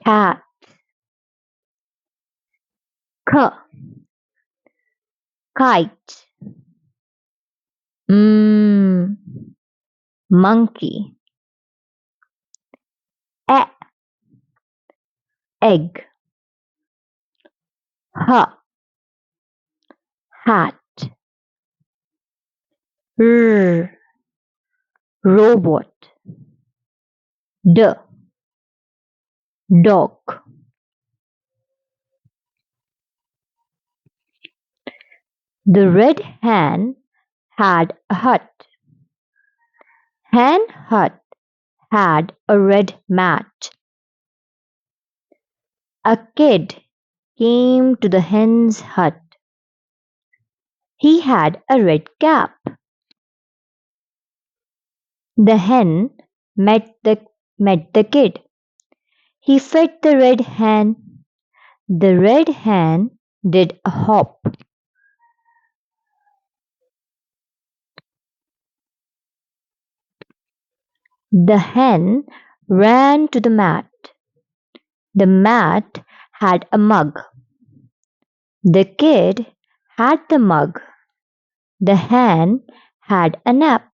cat, k, kite, monkey, e, egg, h, hat, r, robot, d, dog. The red hen had a hut. Hen hut had a red mat. A kid came to the hen's hut. He had a red cap. The hen met the kid. He fed the red hen. The red hen did a hop. The hen ran to the mat. The mat had a mug. The kid had the mug. The hen had a nap.